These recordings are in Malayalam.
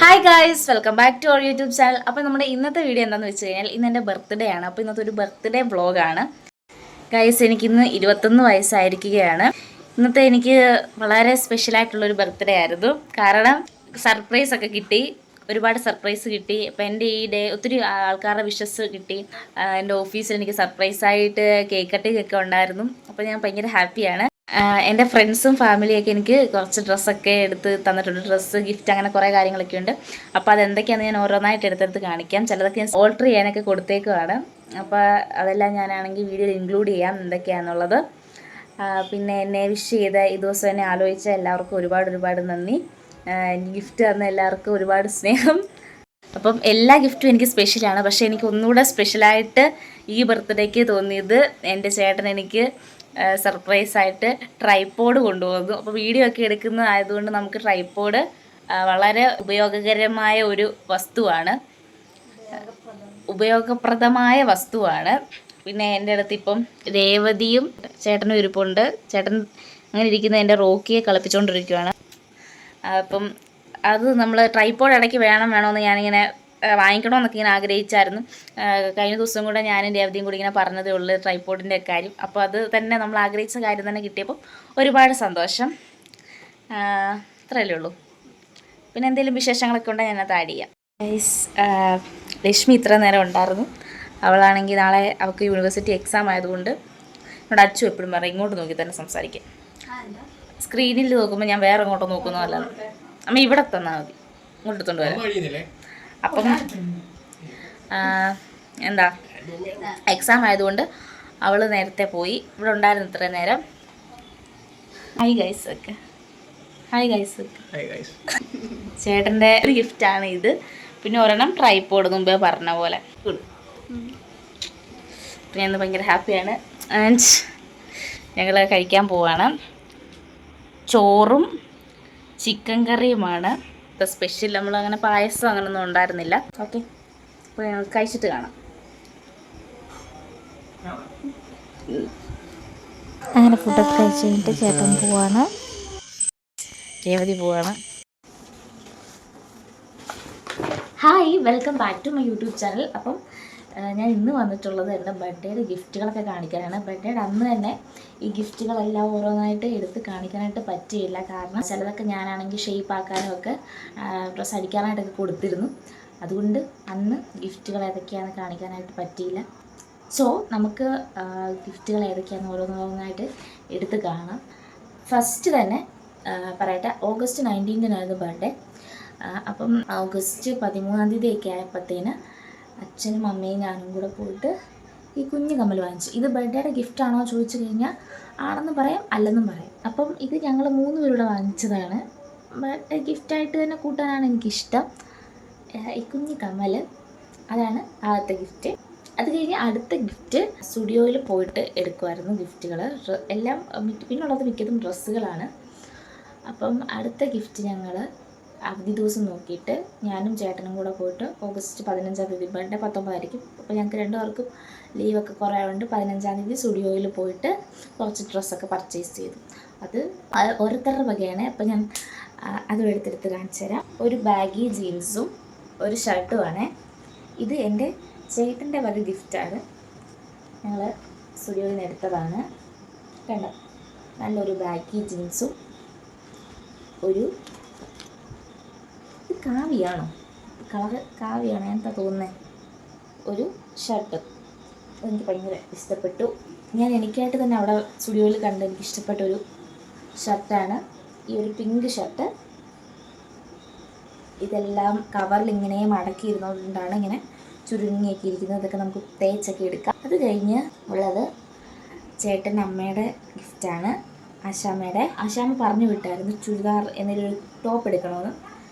Hi guys, welcome back to our YouTube channel. അപ്പോൾ നമ്മുടെ ഇന്നത്തെ വീഡിയോ എന്താണെന്ന് വെച്ച് കഴിഞ്ഞാൽ ഇന്ന് എൻ്റെ ബർത്ത്ഡേ ആണ്. അപ്പോൾ ഇന്നത്തെ ഒരു ബർത്ത്ഡേ വ്ളോഗാണ്. ഗായ്സ്, എനിക്കിന്ന് 21 വയസ്സായിരിക്കുകയാണ്. ഇന്നത്തെ എനിക്ക് വളരെ സ്പെഷ്യലായിട്ടുള്ളൊരു ബർത്ത്ഡേ ആയിരുന്നു. കാരണം സർപ്രൈസ് ഒക്കെ കിട്ടി, ഒരുപാട് സർപ്രൈസ് കിട്ടി. അപ്പോൾ എൻ്റെ ഈ ഡേ ഒത്തിരി ആൾക്കാരുടെ വിഷസ് കിട്ടി. എൻ്റെ ഓഫീസിൽ എനിക്ക് സർപ്രൈസായിട്ട് കേക്ക് കട്ടിംഗ് ഒക്കെ ഉണ്ടായിരുന്നു. അപ്പോൾ ഞാൻ ഭയങ്കര ഹാപ്പിയാണ്. എൻ്റെ ഫ്രണ്ട്സും ഫാമിലിയൊക്കെ എനിക്ക് കുറച്ച് ഡ്രസ്സൊക്കെ എടുത്ത് തന്നിട്ടുണ്ട്. ഡ്രസ്സ്, ഗിഫ്റ്റ്, അങ്ങനെ കുറേ കാര്യങ്ങളൊക്കെ ഉണ്ട്. അപ്പോൾ അതെന്തൊക്കെയാണെന്ന് ഞാൻ ഓരോന്നായിട്ട് എടുത്തെടുത്ത് കാണിക്കാം. ചിലതൊക്കെ ഞാൻ ഓൾട്ടർ ചെയ്യാനൊക്കെ കൊടുത്തേക്കുവാണ്. അപ്പോൾ അതെല്ലാം ഞാനാണെങ്കിൽ വീഡിയോയിൽ ഇൻക്ലൂഡ് ചെയ്യാം എന്തൊക്കെയാണെന്നുള്ളത്. പിന്നെ എന്നെ വിഷ് ചെയ്ത ഈ ദിവസം എന്നെ ആലോചിച്ച എല്ലാവർക്കും ഒരുപാട് നന്ദി. ഗിഫ്റ്റ് തന്ന എല്ലാവർക്കും ഒരുപാട് സ്നേഹം. അപ്പം എല്ലാ ഗിഫ്റ്റും എനിക്ക് സ്പെഷ്യലാണ്. പക്ഷേ എനിക്ക് ഒന്നുകൂടെ സ്പെഷ്യലായിട്ട് ഈ ബർത്ത്ഡേക്ക് തോന്നിയത് എൻ്റെ ചേട്ടൻ എനിക്ക് സർപ്രൈസായിട്ട് ട്രൈപോഡ് കൊണ്ടുപോകുന്നു. അപ്പോൾ വീഡിയോ ഒക്കെ എടുക്കുന്നതായതുകൊണ്ട് നമുക്ക് ട്രൈപോഡ് വളരെ ഉപയോഗകരമായ ഒരു വസ്തുവാണ്, ഉപയോഗപ്രദമായ വസ്തുവാണ്. പിന്നെ എൻ്റെ അടുത്ത് ഇപ്പം രേവതിയും ചേട്ടനും ഇരിപ്പുണ്ട്. ചേട്ടൻ അങ്ങനെ ഇരിക്കുന്ന എൻ്റെ റോക്കിയെ കളിപ്പിച്ചുകൊണ്ടിരിക്കുകയാണ്. അപ്പം അത് നമ്മൾ ട്രൈപോഡ് ഇടയ്ക്ക് വേണമെന്ന് ഞാനിങ്ങനെ വാങ്ങിക്കണമെന്നൊക്കെ ഇങ്ങനെ ആഗ്രഹിച്ചായിരുന്നു. കഴിഞ്ഞ ദിവസം കൂടെ ഞാനും രേവതിയും കൂടി ഇങ്ങനെ പറഞ്ഞതേ ഉള്ളൂ ട്രൈപോഡിൻ്റെ കാര്യം. അപ്പോൾ അത് തന്നെ നമ്മൾ ആഗ്രഹിച്ച കാര്യം തന്നെ കിട്ടിയപ്പോൾ ഒരുപാട് സന്തോഷം. അത്രയല്ലേ ഉള്ളൂ. പിന്നെ എന്തെങ്കിലും വിശേഷങ്ങളൊക്കെ ഉണ്ടെങ്കിൽ ഞാനത് ആഡ് ചെയ്യാം. ലക്ഷ്മി ഇത്ര നേരം ഉണ്ടായിരുന്നു. അവളാണെങ്കിൽ നാളെ അവൾക്ക് യൂണിവേഴ്സിറ്റി എക്സാം ആയതുകൊണ്ട് എന്നോട് അച്ചു എപ്പോഴും പറയും ഇങ്ങോട്ട് നോക്കി തന്നെ സംസാരിക്കാം. സ്ക്രീനിൽ നോക്കുമ്പോൾ ഞാൻ വേറെ ഇങ്ങോട്ട് നോക്കുന്നതല്ല. അമ്മ ഇവിടെ തന്നാൽ മതി, ഇങ്ങോട്ട് എടുത്തോണ്ട് വരാം. അപ്പം എന്താ എക്സാം ആയതുകൊണ്ട് അവൾ നേരത്തെ പോയി. ഇവിടെ ഉണ്ടായിരുന്നു ഇത്ര നേരം. ഹായ് ഗൈസ് ഒക്കെ, ഹായ് ഗൈസ് ഒക്കെ. ചേട്ടൻ്റെ ഒരു ഗിഫ്റ്റാണ് ഇത്. പിന്നെ ഒരെണ്ണം ട്രൈപോഡ് മുമ്പേ പറഞ്ഞ പോലെ. ഞാൻ ഇന്ന് ഭയങ്കര ഹാപ്പിയാണ്. ആൻഡ് ഞങ്ങൾ കഴിക്കാൻ പോവാണ്. ചോറും ചിക്കൻ കറിയുമാണ് സ്പെഷ്യൽ. നമ്മളങ്ങനെ പായസം അങ്ങനെയൊന്നും ഉണ്ടായിരുന്നില്ല. ഓക്കെ, അപ്പോൾ ഞങ്ങൾ കഴിച്ചിട്ട് കാണാം. അങ്ങനെ ഫുഡൊക്കെ കഴിച്ച് കഴിഞ്ഞിട്ട് ചേട്ടൻ പോവാണ്, രേവതി പോവാണ്. Hi, welcome back to my YouTube channel. അപ്പം ഞാൻ ഇന്ന് വന്നിട്ടുള്ളത് എൻ്റെ ബർത്ത്ഡേയുടെ ഗിഫ്റ്റുകളൊക്കെ കാണിക്കാനാണ്. ബർത്ത്ഡേയുടെ അന്ന് തന്നെ ഈ ഗിഫ്റ്റുകളെല്ലാം ഓരോന്നായിട്ട് എടുത്ത് കാണിക്കാനായിട്ട് പറ്റിയില്ല. കാരണം ചിലതൊക്കെ ഞാനാണെങ്കിൽ ഷേപ്പ് ആക്കാനും ഒക്കെ ഡ്രസ്സ് അടിക്കാനായിട്ടൊക്കെ കൊടുത്തിരുന്നു. അതുകൊണ്ട് അന്ന് ഗിഫ്റ്റുകൾ ഏതൊക്കെയാണെന്ന് കാണിക്കാനായിട്ട് പറ്റിയില്ല. സോ നമുക്ക് ഗിഫ്റ്റുകൾ ഏതൊക്കെയാണെന്ന് ഓരോന്നായിട്ട് എടുത്ത് കാണാം. ഫസ്റ്റ് തന്നെ പറയട്ടെ, ഓഗസ്റ്റ് 19-നായിരുന്നു ബർത്ത്ഡേ. അപ്പം ഓഗസ്റ്റ് 13-ാം തീയതിയൊക്കെ ആയപ്പോഴത്തേന് അച്ഛനും അമ്മയും ഞാനും കൂടെ പോയിട്ട് ഈ കുഞ്ഞു കമ്മൽ വാങ്ങിച്ചു. ഇത് ബർത്ത്ഡേയുടെ ഗിഫ്റ്റാണോ ചോദിച്ചു കഴിഞ്ഞാൽ ആണെന്ന് പറയാം, അല്ലെന്നും പറയാം. അപ്പം ഇത് ഞങ്ങൾ 3 പേരുടെ വാങ്ങിച്ചതാണ്. ബർത്ത്ഡേ ഗിഫ്റ്റായിട്ട് തന്നെ കൂട്ടാനാണ് എനിക്കിഷ്ടം. ഈ കുഞ്ഞു കമ്മൽ, അതാണ് ആദ്യത്തെ ഗിഫ്റ്റ്. അത് കഴിഞ്ഞ് അടുത്ത ഗിഫ്റ്റ് സ്റ്റുഡിയോയിൽ പോയിട്ട് എടുക്കുമായിരുന്നു ഗിഫ്റ്റുകൾ എല്ലാം. പിന്നുള്ളത് മിക്കതും ഡ്രസ്സുകളാണ്. അപ്പം അടുത്ത ഗിഫ്റ്റ് ഞങ്ങൾ അവധി ദിവസം നോക്കിയിട്ട് ഞാനും ചേട്ടനും കൂടെ പോയിട്ട് ഓഗസ്റ്റ് 15-ാം തീയതി, ബർത്ത്ഡേ 19 അപ്പോൾ ഞങ്ങൾക്ക് 2 പേർക്കും ലീവൊക്കെ കുറേ ഉണ്ട്. 15-ാം തീയതി സ്റ്റുഡിയോയിൽ പോയിട്ട് കുറച്ച് ഡ്രസ്സൊക്കെ പർച്ചേസ് ചെയ്തു. അത് ഓരോരുത്തരുടെ വകയാണ്. അപ്പോൾ ഞാൻ അതും എടുത്തെടുത്ത് കാണിച്ചു തരാം. ഒരു ബാഗി ജീൻസും ഒരു ഷർട്ടുമാണ്. ഇത് എൻ്റെ ചേട്ടൻ്റെ വക ഗിഫ്റ്റാണ്. ഞങ്ങൾ സ്റ്റുഡിയോയിൽ നിന്ന് എടുത്തതാണ്. കണ്ടോ, നല്ലൊരു ബാഗി ജീൻസും ഒരു കാവിയാണോ, കളർ കാവിയാണോ എന്താ തോന്നുന്നത്, ഒരു ഷർട്ട്. എനിക്ക് ഭയങ്കര ഇഷ്ടപ്പെട്ടു. ഞാൻ എനിക്കായിട്ട് തന്നെ അവിടെ സ്റ്റുഡിയോയിൽ കണ്ട് എനിക്ക് ഇഷ്ടപ്പെട്ടൊരു ഷർട്ടാണ് ഈ ഒരു പിങ്ക് ഷർട്ട്. ഇതെല്ലാം കവറിൽ ഇങ്ങനെ മടക്കിയിരുന്നതുകൊണ്ടാണ് ഇങ്ങനെ ചുരുങ്ങിയൊക്കെ ഇരിക്കുന്നത്. ഇതൊക്കെ നമുക്ക് തേച്ചൊക്കെ എടുക്കാം. അത് കഴിഞ്ഞ് ഉള്ളത് ചേട്ടൻ അമ്മയുടെ ഗിഫ്റ്റാണ്. ആശാമ്മ പറഞ്ഞു വിട്ടായിരുന്നു ചുരിദാർ എന്നൊരു ടോപ്പ് എടുക്കണമെന്ന്.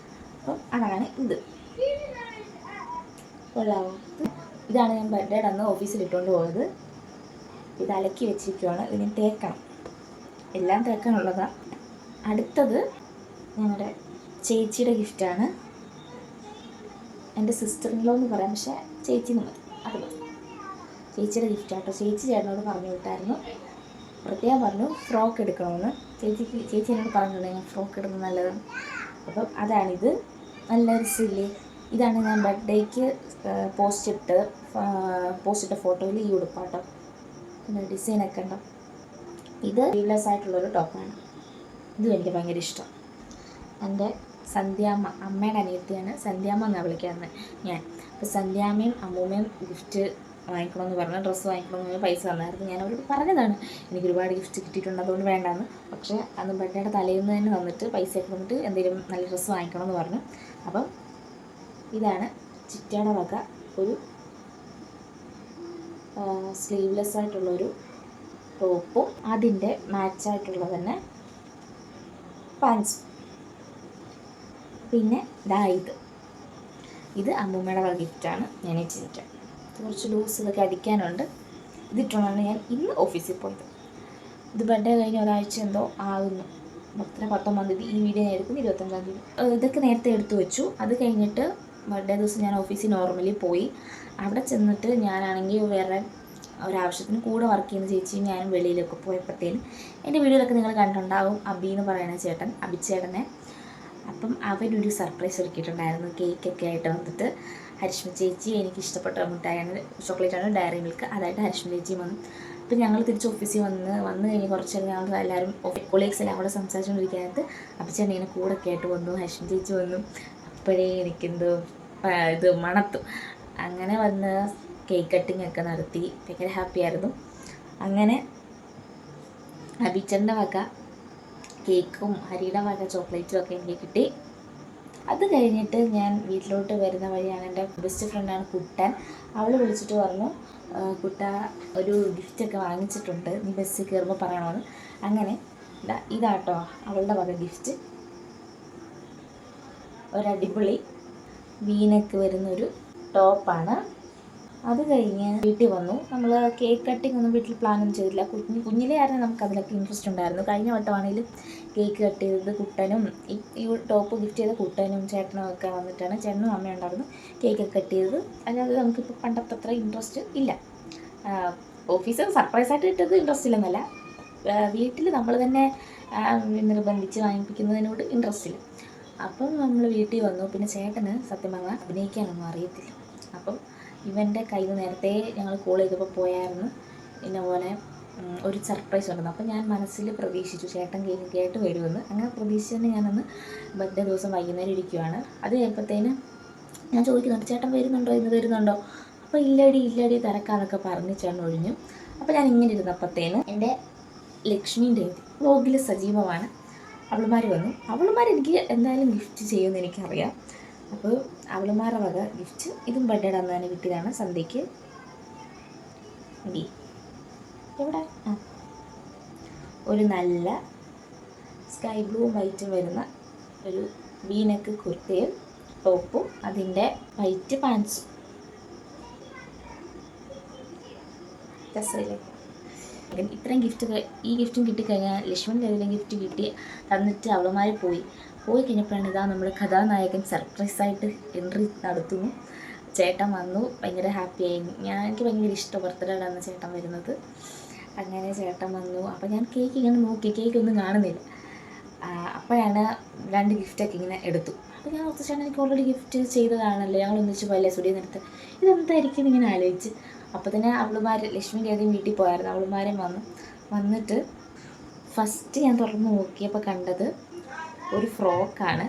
അപ്പം അതാണ് ഇത്. കൊള്ളാമോ? ഇതാണ് ഞാൻ ബർത്ത്ഡേയുടെ അന്ന് ഓഫീസിൽ ഇട്ടുകൊണ്ട് പോയത്. ഇത് അലക്കി വെച്ചിരിക്കുവാണ്. ഇതിന് തേക്കണം, എല്ലാം തേക്കാനുള്ളതാണ്. അടുത്തത് ഞങ്ങളുടെ ചേച്ചിയുടെ ഗിഫ്റ്റാണ്. എൻ്റെ സിസ്റ്ററിൻലോ എന്ന് പറയാം, പക്ഷേ ചേച്ചിന് മതി, അത് മതി. ചേച്ചിയുടെ ഗിഫ്റ്റാട്ടോ. ചേച്ചി ചേട്ടനോട് പറഞ്ഞു വിട്ടായിരുന്നു, പ്രത്യേകം പറഞ്ഞു ഫ്രോക്ക് എടുക്കണമെന്ന്. ചേച്ചി എന്നോട് പറഞ്ഞിട്ടുണ്ടെങ്കിൽ ഫ്രോക്ക് ഇടുന്നത് നല്ലതാണ്. അപ്പം അതാണിത്. നല്ലൊരു സില്ലേ. ഇതാണ് ഞാൻ ബർത്ത്ഡേക്ക് പോസ്റ്റ് ഇട്ട ഫോട്ടോയിൽ ഈ ഉടുപ്പാട്ടോ. പിന്നെ ഡിസൈനൊക്കെ ഉണ്ടോ. ഇത് സ്ലീവ്ലെസ് ആയിട്ടുള്ളൊരു ടോപ്പാണ്. ഇതും എനിക്ക് ഭയങ്കര ഇഷ്ടം. എൻ്റെ സന്ധ്യാമ്മ, അമ്മയുടെ അനിയത്തിയാണ്, സന്ധ്യാമ്മ എന്നാണ് വിളിക്കാറുണ്ട് ഞാൻ. അപ്പോൾ സന്ധ്യാമ്മയും അമ്മൂമ്മയും ഗിഫ്റ്റ് വാങ്ങിക്കണമെന്ന് പറഞ്ഞു, ഡ്രസ്സ് വാങ്ങിക്കണമെന്ന് പറഞ്ഞ് പൈസ തന്നായിരുന്നു. ഞാൻ അവരോട് പറഞ്ഞതാണ് എനിക്ക് ഒരുപാട് ഗിഫ്റ്റ് കിട്ടിയിട്ടുണ്ട്, അതുകൊണ്ട് വേണ്ടാന്ന്. പക്ഷേ അന്ന് ബർത്ത്ഡേയുടെ തലേന്ന് തന്നെ തന്നിട്ട് പൈസയൊക്കെ തന്നിട്ട് എന്തെങ്കിലും നല്ല ഡ്രസ്സ് വാങ്ങിക്കണമെന്ന് പറഞ്ഞു. അപ്പം ഇതാണ് ചിറ്റയുടെ വക ഒരു സ്ലീവ്ലെസ് ആയിട്ടുള്ളൊരു ടോപ്പും അതിൻ്റെ മാച്ചായിട്ടുള്ള തന്നെ പാൻസും. പിന്നെ ഇത് അമ്മൂമ്മയുടെ വക ഗിഫ്റ്റാണ്. ഞാൻ ഇട്ടിട്ട് കുറച്ച് ലൂസ് ഇതൊക്കെ അടിക്കാനുണ്ട്. ഇതിട്ടുകൊണ്ടാണ് ഞാൻ ഇന്ന് ഓഫീസിൽ പോയത്. ഇത് ബർത്ത്ഡേ കഴിഞ്ഞ് ഒരാഴ്ച എന്തോ ആകുന്നു. 19 തീയതി ഈ വീഡിയോ ഞാൻ എടുക്കുന്നു, 25 തീയതി. ഇതൊക്കെ നേരത്തെ എടുത്തു വെച്ചു. അത് കഴിഞ്ഞിട്ട് ബർത്ത്ഡേ ദിവസം ഞാൻ ഓഫീസിൽ നോർമലി പോയി. അവിടെ ചെന്നിട്ട് ഞാനാണെങ്കിൽ വേറെ ഒരാവശ്യത്തിന് കൂടെ വർക്ക് ചെയ്യുന്ന ചേച്ചിയും ഞാനും വെളിയിലൊക്കെ പോയപ്പോഴത്തേനും എൻ്റെ വീഡിയോയിലൊക്കെ നിങ്ങൾ കണ്ടിട്ടുണ്ടാവും അബി എന്ന് പറയുന്ന ചേട്ടൻ, അബിച്ചേട്ടനെ. അപ്പം അവനൊരു സർപ്രൈസ് ഒരുക്കിയിട്ടുണ്ടായിരുന്നു, കേക്കൊക്കെ ആയിട്ട് വന്നിട്ട്. ഹരിഷ്മ ചേച്ചി എനിക്ക് ഇഷ്ടപ്പെട്ട മിഠായാണ്, ചോക്ലേറ്റാണ്, ഡയറി മിൽക്ക്. അതായിട്ട് ഹരിഷ്മ ചേച്ചിയും വന്നു. അപ്പം ഞങ്ങൾ തിരിച്ച് ഓഫീസിൽ വന്ന് കഴിഞ്ഞ് കുറച്ച് നേരം ഞങ്ങൾ എല്ലാവരും കൊളീഗ്സ് എല്ലാം കൂടെ സംസാരിച്ചുകൊണ്ടിരിക്കാനായിട്ട് അബിച്ചേട്ടൻ ഇങ്ങനെ കൂടെ കേട്ട് വന്നു, ഹരിഷ്മ ചേച്ചി വന്നു. അപ്പോഴേ എനിക്കെന്തോ ഇത് മണത്തു. അങ്ങനെ വന്ന് കേക്ക് കട്ടിങ് ഒക്കെ നടത്തി, ഭയങ്കര ഹാപ്പിയായിരുന്നു. അങ്ങനെ അബിച്ചേട്ടൻ്റെ വക കേക്കും ഹരിയുടെ വക ചോക്ലേറ്റും ഒക്കെ എനിക്ക് കിട്ടി. അത് കഴിഞ്ഞിട്ട് ഞാൻ വീട്ടിലോട്ട് വരുന്ന വഴിയാണ് എൻ്റെ ബെസ്റ്റ് ഫ്രണ്ടാണ് കുട്ടൻ. അവൾ വിളിച്ചിട്ട് പറഞ്ഞു, കുട്ട ഒരു ഗിഫ്റ്റൊക്കെ വാങ്ങിച്ചിട്ടുണ്ട്, നീ ബസ്സിൽ കയറുമ്പോൾ പറയണമെന്ന്. അങ്ങനെ ഇതാട്ടോ അവളുടെ വക ഗിഫ്റ്റ്. ഒരടിപൊളി വീനൊക്കെ വരുന്നൊരു ടോപ്പാണ്. അത് കഴിഞ്ഞ് വീട്ടിൽ വന്നു. നമ്മൾ കേക്ക് കട്ടിങ് ഒന്നും വീട്ടിൽ പ്ലാനൊന്നും ചെയ്തില്ല. കുഞ്ഞിലേ ആയിരുന്നു നമുക്ക് അതിലൊക്കെ ഇൻട്രസ്റ്റ് ഉണ്ടായിരുന്നു. കഴിഞ്ഞ വട്ടമാണെങ്കിലും കേക്ക് കട്ട് ചെയ്തത് കുട്ടനും ഈ ടോപ്പ് ഗിഫ്റ്റ് ചെയ്ത കുട്ടനും ചേട്ടനും ഒക്കെ വന്നിട്ടാണ്. ചേട്ടനും അമ്മയും ഉണ്ടായിരുന്നു കേക്ക് കട്ട് ചെയ്തത്. അല്ലാതെ നമുക്കിപ്പോൾ പണ്ടത്തെ അത്ര ഇൻട്രസ്റ്റ് ഇല്ല. ഓഫീസിൽ സർപ്രൈസായിട്ട് കിട്ടിയത് ഇൻട്രസ്റ്റ് ഇല്ലെന്നല്ല, വീട്ടിൽ നമ്മൾ തന്നെ നിർബന്ധിച്ച് വാങ്ങിപ്പിക്കുന്നതിനോട് ഇൻട്രസ്റ്റ് ഇല്ല. അപ്പം നമ്മൾ വീട്ടിൽ വന്നു. പിന്നെ ചേട്ടന് സത്യം പറഞ്ഞാൽ അഭിനയിക്കാനൊന്നും അറിയത്തില്ല. അപ്പം ഇവൻ്റെ കയ്യിൽ നിന്ന് നേരത്തെ ഞങ്ങൾ കോൾ ചെയ്തപ്പോൾ പോയായിരുന്നു ഇന്ന പോലെ ഒരു സർപ്രൈസ് ഉണ്ടെന്ന്. അപ്പം ഞാൻ മനസ്സിൽ പ്രതീക്ഷിച്ചു ചേട്ടൻ കേട്ട് വരുമെന്ന്. അങ്ങനെ പ്രതീക്ഷിച്ച് തന്നെ ഞാനന്ന് ബർത്ത്ഡേ ദിവസം വൈകുന്നേരം ഇരിക്കുവാണ്. അത് കഴിയുമ്പോഴത്തേന് ഞാൻ ചോദിക്കുന്നുണ്ട് ചേട്ടൻ ഇന്ന് വരുന്നുണ്ടോ. അപ്പോൾ ഇല്ലടി തിരക്കാന്നൊക്കെ പറഞ്ഞ് ചേട്ടൻ ഒഴിഞ്ഞു. അപ്പോൾ ഞാൻ ഇങ്ങനെ ഇരുന്നപ്പോഴത്തേന് എൻ്റെ ലക്ഷ്മീൻ്റെ വ്ലോഗിൽ സജീവമാണ്. അവളുമാർ വന്നു. അവളുമാർ എനിക്ക് എന്തായാലും ഗിഫ്റ്റ് ചെയ്യുമെന്ന് എനിക്കറിയാം. അപ്പോൾ അവളുമാരുടെ വക ഗിഫ്റ്റ് ഇതും ബർത്ത്ഡേയുടെ അന്ന് തന്നെ കിട്ടിയതാണ്. സന്ധ്യയ്ക്ക് എവിടെ ഒരു നല്ല സ്കൈ ബ്ലൂവും വൈറ്റും വരുന്ന ഒരു വീനക്ക് കുർത്തയും ടോപ്പും അതിൻ്റെ വൈറ്റ് പാൻസും. രസമില്ലേ? ഇത്രയും ഈ ഗിഫ്റ്റും കിട്ടിക്കഴിഞ്ഞാൽ ലക്ഷ്മണിൻ്റെ ഏതെങ്കിലും ഗിഫ്റ്റ് കിട്ടി തന്നിട്ട് അവളുമാർ പോയി കഴിഞ്ഞപ്പോഴാണ് ഇതാ നമ്മുടെ കഥാനായകൻ സർപ്രൈസായിട്ട് എൻട്രി നടത്തുന്നു. ചേട്ടൻ വന്നു, ഭയങ്കര ഹാപ്പിയായി. എനിക്ക് ഭയങ്കര ഇഷ്ടം ബർത്ത്ഡേയുടെ അന്ന് ചേട്ടൻ വരുന്നത്. അങ്ങനെ ചേട്ടൻ വന്നു. അപ്പോൾ ഞാൻ കേക്ക് ഇങ്ങനെ നോക്കി, കേക്കൊന്നും കാണുന്നില്ല. അപ്പോഴാണ് 2 ഗിഫ്റ്റൊക്കെ ഇങ്ങനെ എടുത്തു. അപ്പോൾ ഞാൻ ഓർത്ത് ചേട്ടൻ എനിക്ക് ഓൾറെഡി ഗിഫ്റ്റ് ചെയ്തതാണല്ലോ, ഞങ്ങൾ ഒന്നിച്ച് പോയല്ലേ സ്റ്റുഡിയോ നിർത്ത്, ഇതെന്തായിരിക്കും ഇങ്ങനെ ആലോചിച്ച്. അപ്പോൾ തന്നെ അവളുമാർ ലക്ഷ്മിൻ്റെ ഏതെങ്കിലും വീട്ടിൽ പോയായിരുന്നു. അവളുമാരും വന്നിട്ട് ഫസ്റ്റ് ഞാൻ തുറന്ന് നോക്കിയപ്പോൾ കണ്ടത് ഒരു ഫ്രോക്കാണ്.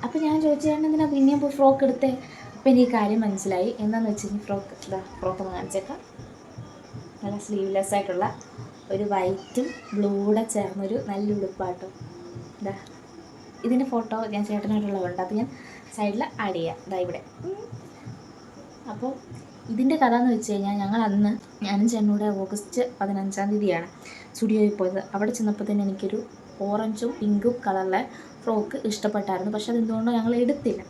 അപ്പോൾ ഞാൻ ചോദിച്ചു ചേട്ടൻ എന്തിനാ പിന്നെയും പോയി ഫ്രോക്ക് എടുത്തേ. അപ്പോൾ എനിക്ക് കാര്യം മനസ്സിലായി. എന്താണെന്ന് വെച്ചാൽ ഫ്രോക്ക് ഒന്ന് കാണിച്ചേക്കാം. നല്ല സ്ലീവ്ലെസ് ആയിട്ടുള്ള ഒരു വൈറ്റും ബ്ലൂടെ ചേർന്നൊരു നല്ല ഉടുപ്പാട്ടോ. ഇതിൻ്റെ ഫോട്ടോ ഞാൻ ചേട്ടനായിട്ടുള്ളതുണ്ട്, അത് ഞാൻ സൈഡിൽ ആഡ് ചെയ്യാം. ഇവിടെ. അപ്പോൾ ഇതിൻ്റെ കഥ എന്ന് വെച്ച് കഴിഞ്ഞാൽ ഞാനും ചേട്ടനൂടെ ഓഗസ്റ്റ് 15-ാം തീയതിയാണ് സ്റ്റുഡിയോയിൽ പോയത്. അവിടെ ചെന്നപ്പോൾ തന്നെ എനിക്കൊരു ഓറഞ്ചും പിങ്കും കളറിലെ ഫ്രോക്ക് ഇഷ്ടപ്പെട്ടായിരുന്നു. പക്ഷെ അതെന്തുകൊണ്ടോ ഞങ്ങൾ എടുത്തില്ല.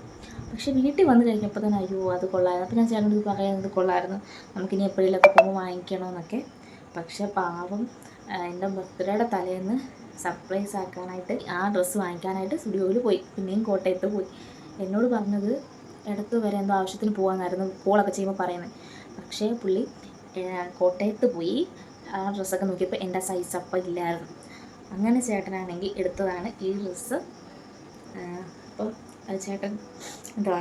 പക്ഷെ വീട്ടിൽ വന്ന് കഴിഞ്ഞപ്പോൾ തന്നെ അയ്യോ അത് കൊള്ളായിരുന്നു. അപ്പോൾ ഞാൻ ചേട്ടനോട് പറയുന്നത് കൊള്ളായിരുന്നു, നമുക്കിനി എപ്പോഴെങ്കിലുമൊക്കെ പോകുമ്പോൾ വാങ്ങിക്കണമെന്നൊക്കെ. പക്ഷെ പാവം എൻ്റെ ബർത്ത്ഡേയുടെ തലേന്ന് സർപ്രൈസ് ആക്കാനായിട്ട് ആ ഡ്രസ്സ് വാങ്ങിക്കാനായിട്ട് സ്റ്റുഡിയോയിൽ പോയി. പിന്നെയും കോട്ടയത്ത് പോയി. എന്നോട് പറഞ്ഞത് ഇടത്ത് വരെ എന്തോ ആവശ്യത്തിന് പോകാമെന്നായിരുന്നു കോളൊക്കെ ചെയ്യുമ്പോൾ പറയുന്നത്. പക്ഷേ പുള്ളി കോട്ടയത്ത് പോയി ആ ഡ്രസ്സൊക്കെ നോക്കിയപ്പോൾ എൻ്റെ സൈസ് അപ്പം ഇല്ലായിരുന്നു. അങ്ങനെ ചേട്ടനാണെങ്കിൽ എടുത്തതാണ് ഈ ഡ്രസ്സ്. അപ്പം അത് ചേട്ടൻ എന്താ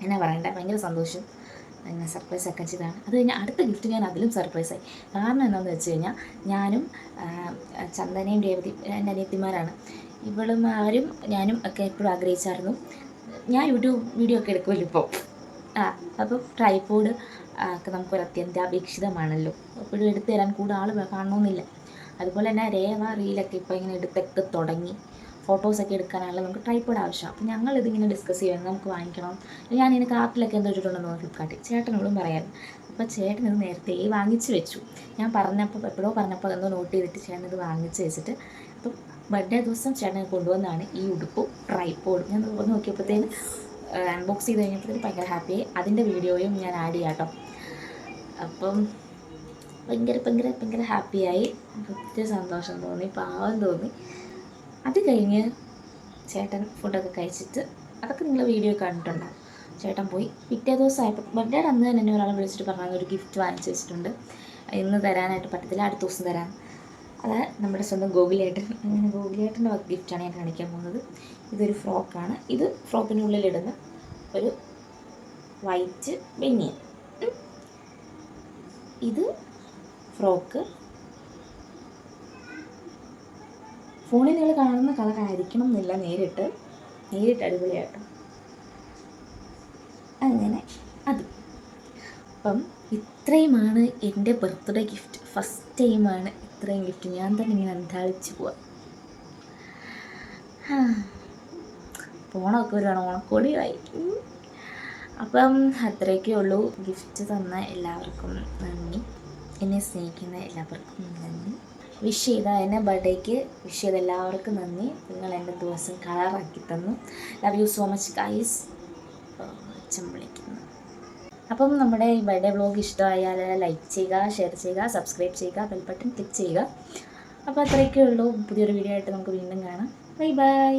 എന്നാ പറയണ്ടേ, ഭയങ്കര സന്തോഷം. അങ്ങനെ സർപ്രൈസ് ഒക്കെ ചെയ്തതാണ്. അത് കഴിഞ്ഞാൽ അടുത്ത ഗിഫ്റ്റ് ഞാൻ അതിലും സർപ്രൈസായി. കാരണം എന്താണെന്ന് വെച്ച് കഴിഞ്ഞാൽ ഞാനും ചന്ദനയും രേവതി എൻ്റെ അനിയത്തിമാരാണ്. ഇവളും അവരും ഞാനും ഒക്കെ എപ്പോഴും ആഗ്രഹിച്ചായിരുന്നു. ഞാൻ യൂട്യൂബ് വീഡിയോ ഒക്കെ എടുക്കുമല്ലോ ഇപ്പോൾ. അപ്പോൾ ട്രൈപോഡ് ഒക്കെ നമുക്കൊരു അത്യന്താപേക്ഷിതമാണല്ലോ. എപ്പോഴും എടുത്തു തരാൻ കൂടെ ആൾ കാണണമെന്നില്ല. അതുപോലെ തന്നെ രേവ റീലൊക്കെ ഇപ്പോൾ ഇങ്ങനെ എടുത്തൊക്കെ തുടങ്ങി. ഫോട്ടോസൊക്കെ എടുക്കാനാണല്ലോ നമുക്ക് ട്രൈപോഡ് ആവശ്യം. അപ്പോൾ ഞങ്ങളിതിങ്ങനെ ഡിസ്കസ് ചെയ്യുന്നത് നമുക്ക് വാങ്ങിക്കണം. ഞാനിങ്ങനെ കാർട്ടിലൊക്കെ എന്തോ ഇട്ടിട്ടുണ്ടെന്ന് ഫ്ലിപ്കാർട്ടിൽ ചേട്ടനോടും പറയാമായിരുന്നു. അപ്പോൾ ചേട്ടൻ ഇത് നേരത്തെ വാങ്ങിച്ച് വെച്ചു. ഞാൻ പറഞ്ഞപ്പോൾ എപ്പോഴോ പറഞ്ഞപ്പോൾ അതെന്തോ നോട്ട് ചെയ്തിട്ട് ചേട്ടൻ ഇത് വാങ്ങിച്ച് വെച്ചിട്ട് അപ്പം ബർത്ത്ഡേ ദിവസം ചേട്ടൻ കൊണ്ടുവന്നതാണ് ഈ ഉടുപ്പും ട്രൈപോഡും. ഞാൻ തുറന്ന് നോക്കിയപ്പോഴത്തേന് അൺബോക്സ് ചെയ്ത് കഴിഞ്ഞപ്പോഴത്തേന് ഭയങ്കര ഹാപ്പിയായി. അതിൻ്റെ വീഡിയോയും ഞാൻ ആഡ് ചെയ്യാം കേട്ടോ. അപ്പം ഭയങ്കര ഹാപ്പിയായി. ഒത്തിരി സന്തോഷം തോന്നി, പാവം തോന്നി. അത് കഴിഞ്ഞ് ചേട്ടൻ ഫുഡൊക്കെ കഴിച്ചിട്ട് അതൊക്കെ നിങ്ങൾ വീഡിയോ കണ്ടിട്ടുണ്ടാവും. ചേട്ടൻ പോയി. പിറ്റേ ദിവസമായപ്പോൾ ബർത്ത്ഡേയുടെ അന്ന് തന്നെ എന്നെ ഒരാൾ വിളിച്ചിട്ട് പറഞ്ഞാൽ ഒരു ഗിഫ്റ്റ് വാങ്ങിച്ച് വെച്ചിട്ടുണ്ട്, ഇന്ന് തരാനായിട്ട് പറ്റത്തില്ല, അടുത്ത ദിവസം തരാം. അത് നമ്മുടെ സ്വന്തം ഗോകുലേട്ടൻ. അങ്ങനെ ഗോകുലേട്ടൻ്റെ ഗിഫ്റ്റാണ് ഞാൻ കാണിക്കാൻ പോകുന്നത്. ഇതൊരു ഫ്രോക്കാണ്. ഇത് ഫ്രോക്കിനുള്ളിലിടുന്ന ഒരു വൈറ്റ് ബനിയൻ. ഇത് ഫ്രോക്ക്. ഫോണിൽ നിങ്ങൾ കാണുന്ന കളറായിരിക്കണം എന്നില്ല, നേരിട്ട് അടിപൊളിയാട്ടോ. അങ്ങനെ അത്. അപ്പം ഇത്രയുമാണ് എൻ്റെ ബർത്ത്ഡേ ഗിഫ്റ്റ്. ഫസ്റ്റ് ടൈമാണ് ഇത്രയും ഗിഫ്റ്റ്. ഞാൻ തന്നെ ഇങ്ങനെ അന്താളിച്ച് പോവാം. ഓണമൊക്കെ വരുവാണ്, ഓണക്കോടിയായി. അപ്പം അത്രയൊക്കെ ഉള്ളൂ. ഗിഫ്റ്റ് തന്ന എല്ലാവർക്കും നന്ദി, എന്നെ സ്നേഹിക്കുന്ന എല്ലാവർക്കും നന്ദി, എന്നെ ബർത്ത്ഡേക്ക് വിഷ് ചെയ്ത എല്ലാവർക്കും നന്ദി. നിങ്ങൾ എൻ്റെ ദിവസം കളറാക്കി തന്നു. Love you so much guys. അച്ഛൻ വിളിക്കുന്നു. അപ്പം നമ്മുടെ ഈ ബർത്ത്ഡേ വ്ളോഗ് ഇഷ്ടമായാൽ ലൈക്ക് ചെയ്യുക, ഷെയർ ചെയ്യുക, സബ്സ്ക്രൈബ് ചെയ്യുക, ബെൽ ബട്ടൺ ക്ലിക്ക് ചെയ്യുക. അപ്പോൾ അത്രയൊക്കെ ഉള്ളൂ. പുതിയൊരു വീഡിയോ ആയിട്ട് നമുക്ക് വീണ്ടും കാണാം. Bye bye.